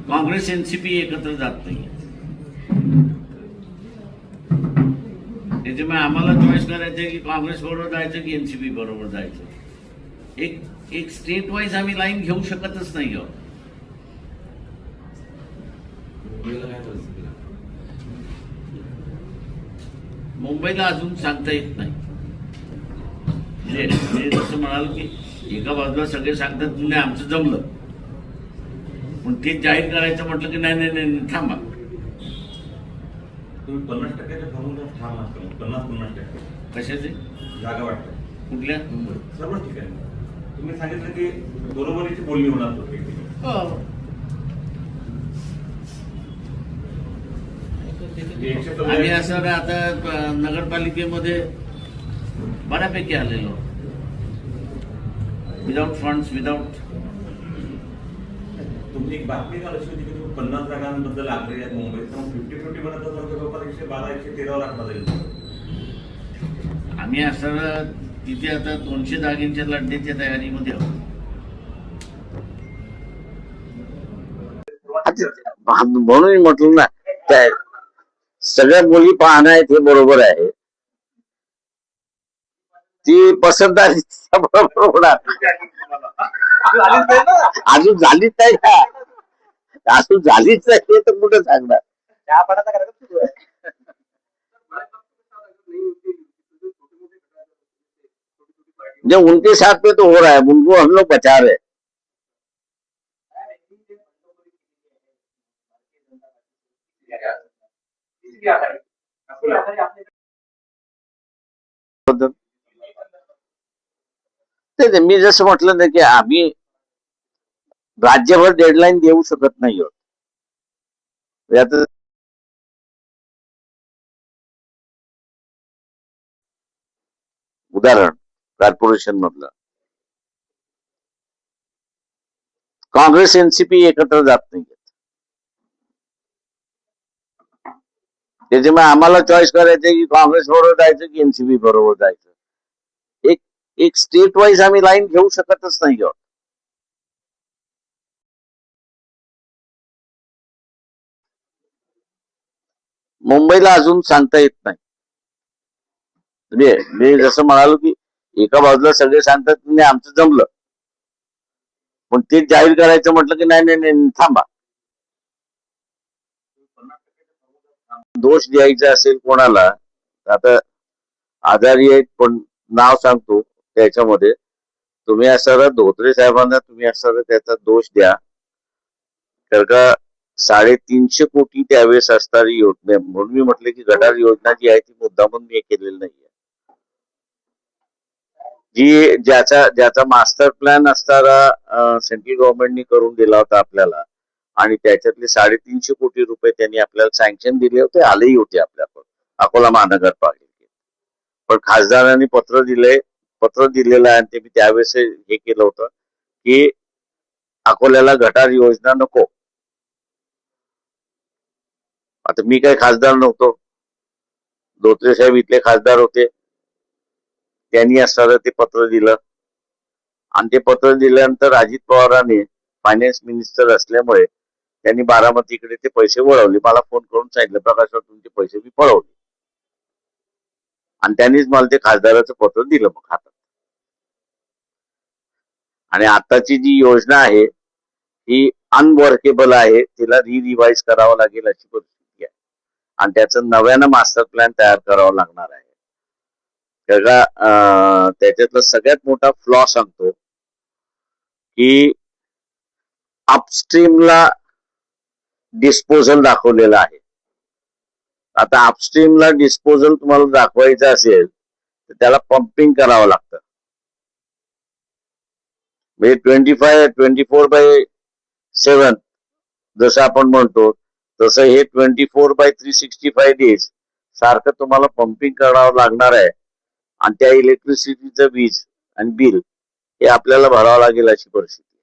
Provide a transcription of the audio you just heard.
Congress NCP एकत्र जात नाही. त्याच्यामुळे आम्हाला चॉईस करायचं की काँग्रेस बरोबर जायचं की एनसीपी बरोबर जायचं. एक एक स्टेट वाईज आम्ही लाईन घेऊ शकतच नाही आहोत. मुंबईला अजून सांगता येत नाही. म्हणजे जसं म्हणाल की एका बाजूला सगळे सांगतात म्हणजे आमचं जमलं, पण ते जाहीर करायचं म्हटलं की नाही नाही नाही थांबा. तुम्ही 50% फॉर्म्युला ठाम असतो. 50% कशाचे जागा वाटतं कुठल्या सर्व ठिकाणी तुम्ही सांगितलं की बरोबरीची बोलणी होणार प्रत्येक. आम्ही असं आता नगरपालिकेमध्ये बऱ्यापैकी आलेलो विदाउट फंड्स विदाउट. तुमची एक बातमी काल अशी होती की तुम्ही 50 जागांबद्दल आग्रही आहेत मुंबईत, तर 50-50 म्हणत असाल तर जवळपास 112-113 राखला जाईल. आम्ही असं तिथे आता 200 जागेंच्या लढण्याच्या तयारीमध्ये आहोत. म्हणून म्हटलं ना, त्या सगळ्या मुली पाहणं आहेत हे बरोबर आहे. ती पसंतदारी बरोबर होणार. अजून झालीच नाही का? अजून झालीच नाही तर कुठं सांगणार. जो उनके साथ पे तो हो रहा है, उनको हम लोग बचा रहे. मी जसं म्हटलं ना की आम्ही राज्यभर डेडलाईन देऊ शकत नाही आहोत. यात उदाहरण कॉर्पोरेशन मधलं काँग्रेस एनसीपी एकत्र जात नाही. त्याच्यामुळे आम्हाला चॉईस करायचं की काँग्रेस बरोबर जायचं की एनसीपी बरोबर जायचं. एक एक स्टेट वाईज आम्ही लाईन घेऊ शकतच नाही आहोत. मुंबईला अजून सांगता येत नाही. म्हणजे मी जसं म्हणालो की एका बाजूला सगळे सांगतात की आमचं जमलं, पण ते जाहीर करायचं म्हटलं की नाही नाही नाही थांबा. दोष द्यायचा असेल कोणाला, आता आजारी आहेत पण नाव सांगतो त्याच्यामध्ये तुम्ही असं धोत्रे साहेबांना तुम्ही असं त्याचा दोष द्या. तर का 350 कोटी त्यावेळेस असणारी योजना, म्हणून मी म्हटलं की गटार योजना जी आहे ती मुद्दामून मी केलेली नाहीये. जी ज्याचा मास्टर प्लॅन असणारा सेंट्रल गव्हर्नमेंटनी करून दिला होता आपल्याला, आणि त्याच्यातले 350 कोटी रुपये त्यांनी आपल्याला सँक्शन दिले होते, आलेही होते आपल्याकडे अकोला महानगरपालिकेत. पण खासदारांनी पत्र दिलेलं आहे, ते मी त्यावेळेस हे केलं होतं की अकोल्याला गटार योजना नको. आता मी काही खासदार नव्हतो, धोत्रे साहेब इथले खासदार होते. त्यांनी असणारं ते पत्र दिलं, आणि ते पत्र दिल्यानंतर अजित पवारांनी फायनान्स मिनिस्टर असल्यामुळे त्यांनी बारामतीकडे ते पैसे वळवले. मला फोन करून सांगितलं प्रकाशराव तुमचे पैसे मी पळवले, आणि त्यांनीच मला ते खासदाराचं पत्र दिलं मग हातात. आणि आताची जी योजना आहे ही अनवर्केबल आहे, तिला रिवाइज करावं लागेल अशी परिस्थिती आहे, आणि त्याचं नव्यानं मास्टर प्लॅन तयार करावं लागणार आहे. त्याच्यातला सगळ्यात मोठा फ्लॉ सांगतो की अपस्ट्रीमला डिस्पोजल दाखवलेला आहे. आता अपस्ट्रीमला डिस्पोजल तुम्हाला दाखवायचं असेल तर त्याला पंपिंग करावं लागतं. म्हणजे 24/7 जसं आपण म्हणतो तसं हे 24/365 डेज सारखं तुम्हाला पंपिंग करावं लागणार आहे, आणि त्या इलेक्ट्रिसिटीचं वीज आणि बिल हे आपल्याला भरावं लागेल अशी परिस्थिती.